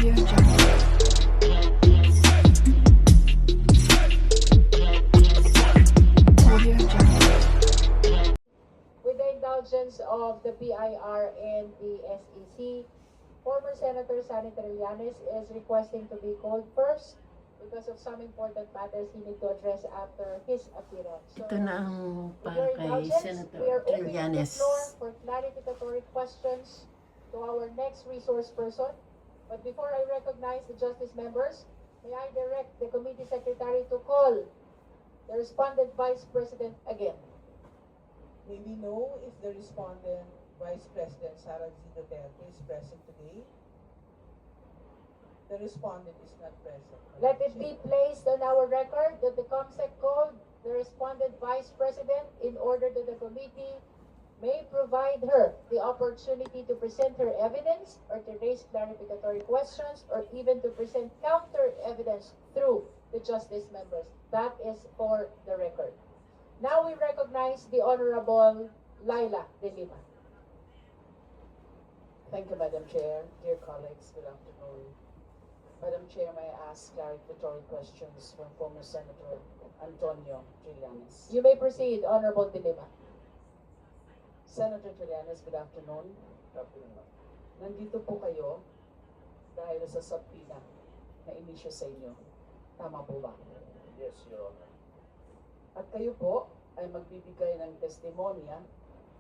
With the indulgence of the BIR and the SEC, former Senator Sani Trillanes is requesting to be called first because of some important matters he need to address after his appearance. So, Ito na ang with your para kay indulgence, Senator we are opening the Trillanes. floor for clarificatory questions to our next resource person. But before I recognize the justice members, may I direct the committee secretary to call the respondent vice president again. May we know if the respondent, Vice President Sara Z. Duterte, is present today? The respondent is not present. Let it be placed on our record that the COMSEC called the respondent vice president in order that the committee may provide her the opportunity to present her evidence or to raise clarificatory questions or even to present counter evidence through the justice members. That is for the record. Now we recognize the Honorable Laila De Lima. Thank you, Madam Chair. Dear colleagues, good afternoon. Madam Chair, may I ask clarificatory questions from former Senator Antonio Trillanes? You may proceed, Honorable De Lima. Senator Trillanes, good afternoon. Good afternoon. Nandito po kayo dahil sa subpoena na inisyu sa inyo. Tama po ba? Yes, Your Honor. At kayo po ay magbibigay ng testimonya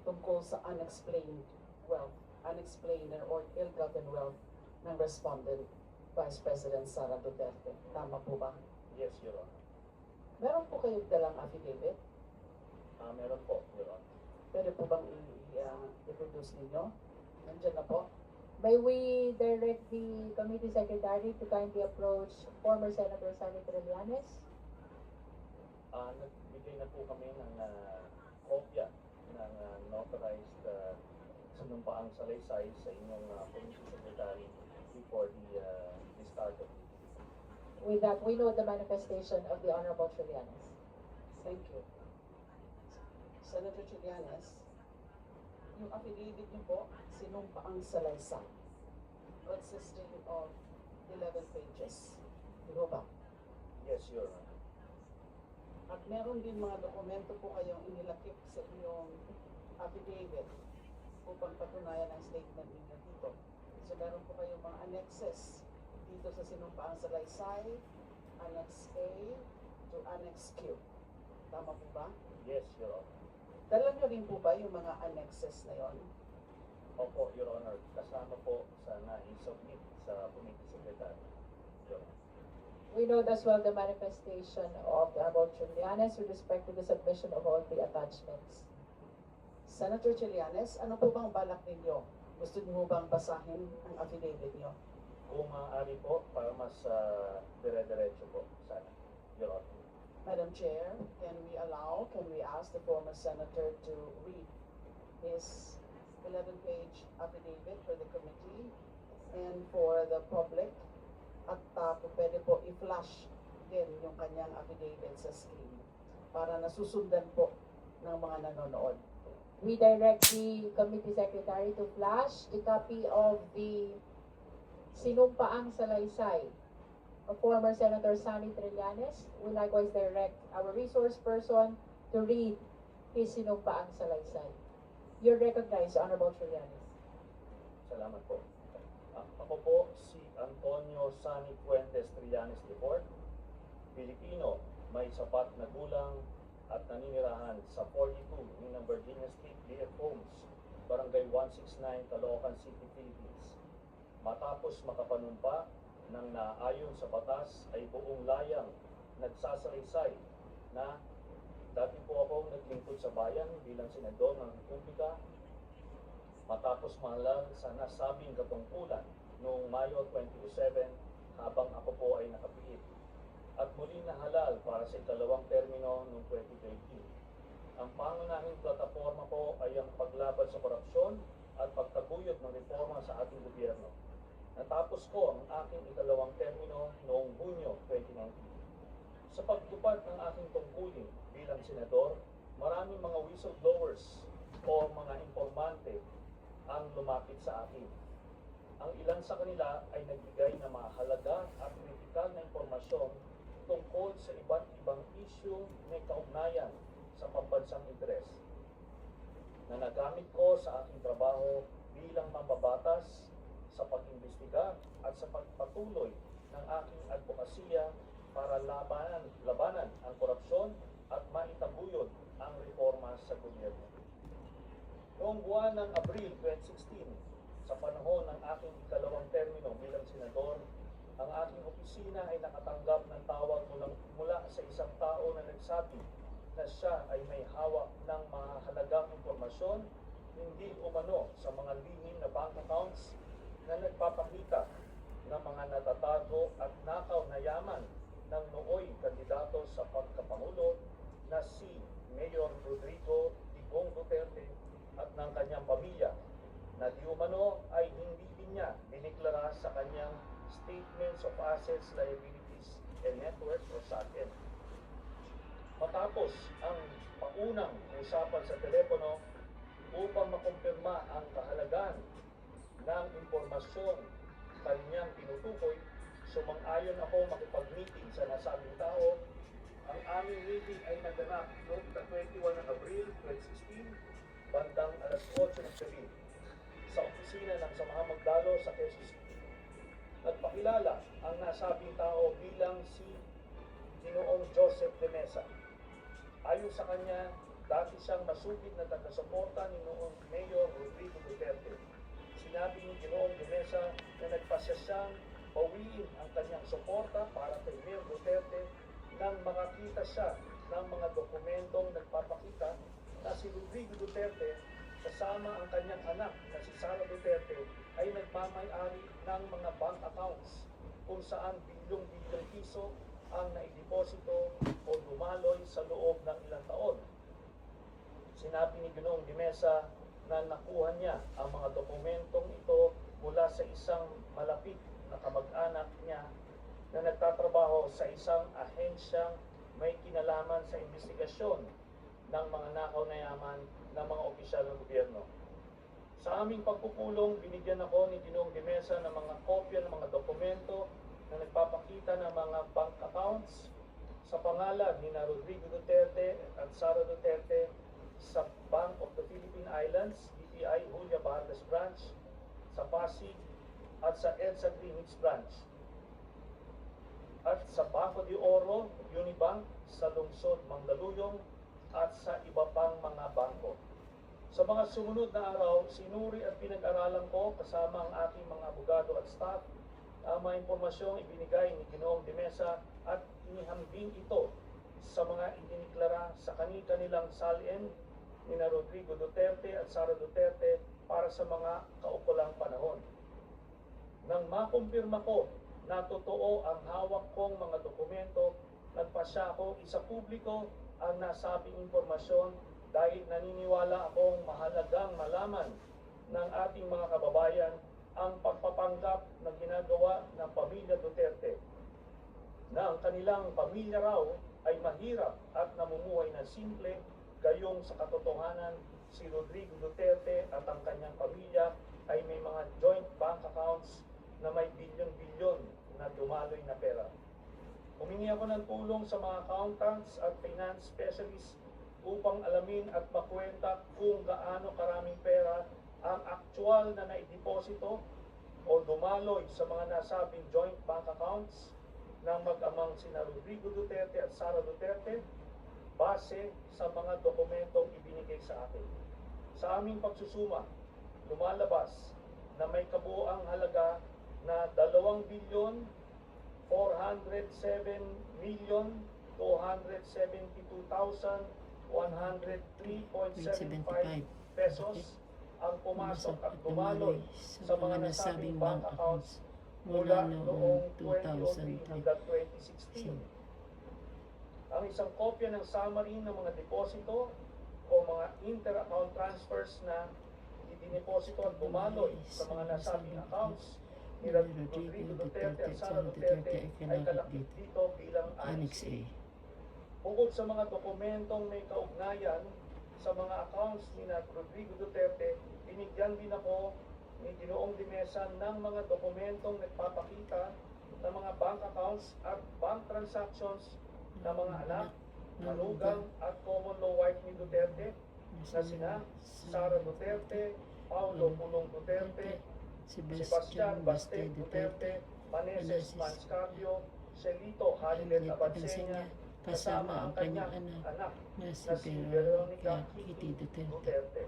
tungkol sa unexplained wealth, unexplained or ill-gotten wealth ng respondent, Vice President Sara Duterte. Tama po ba? Yes, Your Honor. Meron po kayong dalang affidavit? Meron po, Your Honor. Pwede po bang i-produce ninyo? Nandiyan na po. May we direct the committee secretary to kindly approach former Senator Sani Trillanes? Nagbigay na po kami ng kopya ng notarized sinumpaang salaysay sa inyong committee secretary before the start of the meeting. With that, we know the manifestation of the Honorable Trillanes. Thank you. Senator Trillanes, yung affidavit niyo po, sinumpaang salaysay, consisting of 11 pages. Di ba ba? Yes, Your Honor. At meron din mga dokumento po kayong inilakip sa inyong affidavit upang patunayan ang statement ninyo dito. So meron po kayong mga annexes dito sa sinumpaang salaysay, Annex A to Annex Q. Tama po ba? Yes, Your Honor. Dala nyo rin po ba yung mga annexes na yon? Opo, Your Honor. Kasama po sa na-submit sa committee secretary. Your Honor. We know as well the manifestation of the Honorable Trillanes with respect to the submission of all the attachments. Senator Trillanes, ano po bang balak ninyo? Gusto niyo bang basahin ang affidavit niyo? Kung maaari po, para mas dire-diretso po sana, Your Honor. Madam Chair, can we ask the former senator to read his 11-page affidavit for the committee and for the public? At pwede po i-flash din yung kanyang affidavit sa screen para nasusundan po ng mga nanonood. We direct the committee secretary to flash a copy of the sinumpaang salaysay of former Senator Sani Trillanes. We likewise direct our resource person to read his sinumpaang salaysay. You're recognized, Honorable Trillanes. Salamat po. Ako po si Antonio Sani Fuentes Trillanes IV, Pilipino, may sapat na gulang at naninirahan sa 42 ng Virginia Street, BF Homes, Barangay 169, Caloocan City, Philippines. Matapos makapanumpa ng naayon sa batas ay buong layang nagsasalaysay na dati po akong naglingkod sa bayan bilang senador ng Republika. Matapos mahalal sa nasabing katungkulan noong Mayo 27 habang ako po ay nakapiit. At muli nahalal para sa ikalawang termino noong 2013. Ang pangunahing plataforma po ay ang paglaban sa korupsyon at pagtaguyod ng reforma sa ating gobyerno. Natapos ko ang aking ikalawang termino noong Hunyo 2019. Sa pagtupad ng aking tungkulin bilang senador, maraming mga whistleblowers o mga informante ang lumapit sa akin. Ang ilan sa kanila ay nagbigay ng mahalaga at kritikal na impormasyon tungkol sa iba't ibang issue may kaugnayan sa pambansang interes na nagamit ko sa aking trabaho bilang mambabatas sa pag-imbestiga at sa pagpatuloy ng aking advokasya para labanan ang korupsyon at maitaguyod ang reforma sa gobyerno. Noong buwan ng Abril 2016, sa panahon ng aking ikalawang termino bilang senador, ang aking opisina ay nakatanggap ng tawag mula sa isang tao na nagsabi na siya ay may hawak ng mahalagang impormasyon hindi umano sa mga lihim na bank accounts na nagpapakita ng mga natatago at nakaw na yaman ng nooy kandidato sa pagkapangulo na si Mayor Rodrigo Digong Duterte at ng kanyang pamilya na di umano ay hindi din niya diniklara sa kanyang Statements of Assets, Liabilities, and Net Worth o SALN. Matapos ang paunang usapan sa telepono upang makumpirma ang kahalagahan ng impormasyon kanyang tinutukoy, sumang-ayon ako makipag-meeting sa nasabing tao. Ang aming meeting ay naganap noong 21 ng Abril 2016, bandang alas 8 ng gabi, sa opisina ng Samahan Magdalo sa Quezon City. Nagpakilala ang nasabing tao bilang si Ginoong Joseph de Mesa. Ayon sa kanya, dati siyang masugid na taga-suporta ni noong Mayor Rodrigo Duterte. Sinabi ni Ginoong de Mesa na nagpasya siyang bawiin ang kanyang suporta para kay Mayor Duterte nang makakita siya ng mga dokumentong nagpapakita na si Rodrigo Duterte kasama ang kanyang anak na si Sara Duterte ay nagmamay-ari ng mga bank accounts kung saan bilyong-bilyong piso ang naideposito o dumaloy sa loob ng ilang taon. Sinabi ni Ginoong de Mesa na nakuha niya ang mga dokumentong ito mula sa isang malapit na kamag-anak niya na nagtatrabaho sa isang ahensyang may kinalaman sa investigasyon ng mga nakaw na yaman ng mga opisyal ng gobyerno. Sa aming pagpupulong, binigyan ako ni Ginoong de Mesa ng mga kopya ng mga dokumento na nagpapakita ng mga bank accounts sa pangalan ni Rodrigo Duterte at Sara Duterte sa Bank of the Philippine Islands, BPI Julia Barles Branch, sa Pasig at sa EDSA Greenwich Branch, at sa Banco de Oro, Unibank, sa lungsod Mandaluyong at sa iba pang mga bangko. Sa mga sumunod na araw, sinuri at pinag-aralan ko kasama ang aking mga abogado at staff ang mga impormasyong ibinigay ni Ginoong de Mesa at inihambing ito sa mga idiniklara sa kanilang SALN ni Rodrigo Duterte at Sara Duterte para sa mga kaukulang panahon. Nang makumpirma ko na totoo ang hawak kong mga dokumento, nagpasya ako isapubliko ang nasabing impormasyon dahil naniniwala akong mahalagang malaman ng ating mga kababayan ang pagpapanggap na ginagawa ng pamilya Duterte na ang kanilang pamilya raw ay mahirap at namumuhay na simple, gayong sa katotohanan si Rodrigo Duterte at ang kanyang pamilya ay may mga joint bank accounts na may bilyon-bilyon na dumaloy na pera. Humingi ako ng tulong sa mga accountants at finance specialists upang alamin at makwenta kung gaano karaming pera ang aktual na naideposito o dumaloy sa mga nasabing joint bank accounts ng mag-amang sina Rodrigo Duterte at Sara Duterte base sa mga dokumentong ibinigay sa akin. Sa aming pagsusuma, lumalabas na may kabuoang halaga na 2,407,272,103.75 pesos ang pumasok at dumaloy sa mga nasabing bank accounts mula noong 2003 hanggang 2016. Ang isang kopya ng summary ng mga deposito o mga inter-account transfers na idineposito at dumaloy sa mga nasabing accounts ni Rodrigo Duterte at Sara Duterte ay kalakip dito bilang Annex A. Bukod sa mga dokumentong may kaugnayan sa mga accounts ni Rodrigo Duterte, binigyan din ako ni Ginoong Dimesa ng mga dokumentong nagpapakita ng mga bank accounts at bank transactions ng mga anak, manugang at common law wife ni Duterte na sina Sara Duterte, Paulo Pulong Duterte, Sebastian Baste Duterte, Maneses Manscapio, Celito Halilet Abansenya, kasama ang kanyang anak na na si Veronica Kitty Duterte.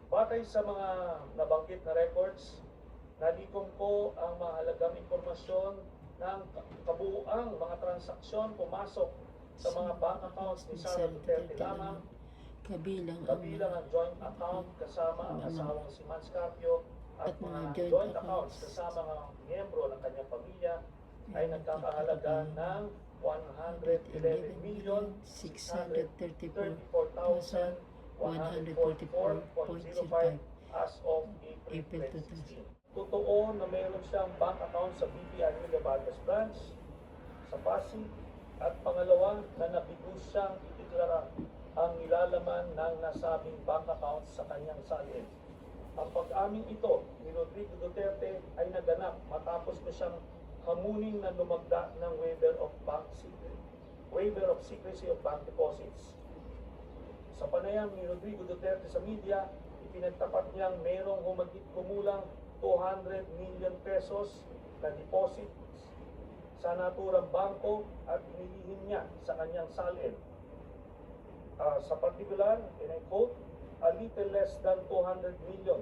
Batay sa mga nabanggit na records, nalikom ko ang mahalagang impormasyon ng kabuuang mga transaksyon pumasok sa mga bank accounts ni Sara Duterte lamang, kabilang ang joint account kasama ang asawang si Manscapio at mga joint accounts kasama mga miyembro ng kanyang pamilya ay nagkakahalaga ng 111,634,144.05 as of April 2016. Totoo na mayroon siyang bank account sa BPI Villabales branch sa Pasig at pangalawa na nabigo siyang ideklara ang nilalaman ng nasabing bank account sa kanyang salin. Ang pag-aming ito ni Rodrigo Duterte ay naganap matapos ko siyang hamunin na lumagda ng waiver of secrecy of bank deposits. Sa panayam ni Rodrigo Duterte sa media, ipinagtapat niyang mayroong kumulang 200 million pesos na deposits sa naturang bangko at inilihim niya sa kanyang salin. Sa particular, and I quote, a little less than 200 million.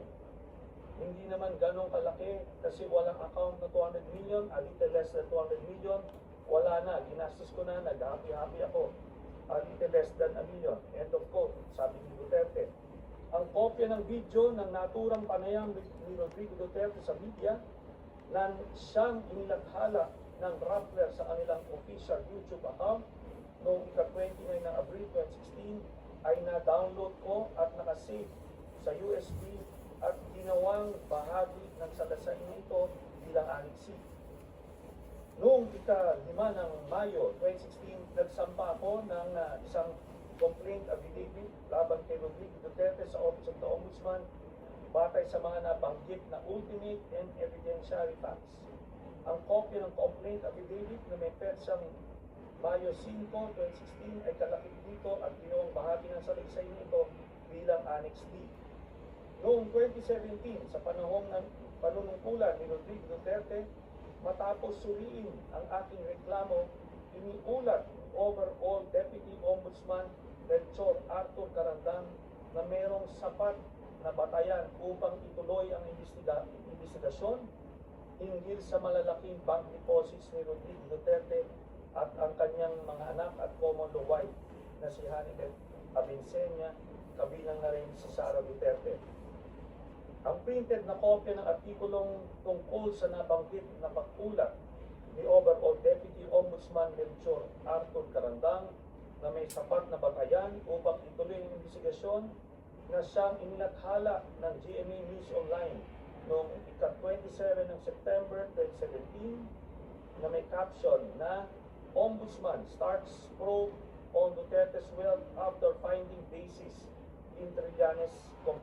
Hindi naman ganong kalaki kasi walang account na 200 million, a little less than 200 million, wala na, ginastos ko na, nag-happy-happy ako. A little less than a million. End of quote, sabi ni Duterte. Ang kopya ng video ng naturang panayam ni Rodrigo Duterte sa media na siyang inilathala ng Rappler sa kanilang official YouTube account noong ika-29 ng Abril 2016 ay na-download ko at nakasave sa USB at ginawang bahagi ng salaysay nito bilang annex. Noong ika-5 ng Mayo 2016, nagsampa ako ng isang complaint affidavit laban kay Rodrigo Duterte sa Office of the Ombudsman batay sa mga nabanggit na ultimate and evidentiary facts. Ang kopya ng complaint affidavit na may petsang Mayo 5, 2016 ay kalakip dito at ginawang bahagi ng salaysay nito bilang Annex D. Noong 2017, sa panahon ng panunungkulan ni Rodrigo Duterte, matapos suriin ang aking reklamo, iniulat ni Overall Deputy Ombudsman Melchor Arthur Carandang na mayroong sapat na batayan upang ituloy ang investigasyon hinggil sa malalaking bank deposits ni Rodrigo Duterte at ang kanyang mga anak at common law wife na si Hanilet Abinsenya, kabilang na rin si Sara Duterte. Ang printed na kopya ng artikulong tungkol sa nabanggit na pag-ulat ni Overall Deputy Ombudsman Melchor Arthur Carandang na may sapat na batayan upang ituloy ang investigasyon na siyang inilathala ng GMA News Online noong ika-27 ng September 2017 na may caption na Ombudsman starts probe on Duterte's wealth after finding basis in Trillanes complaint.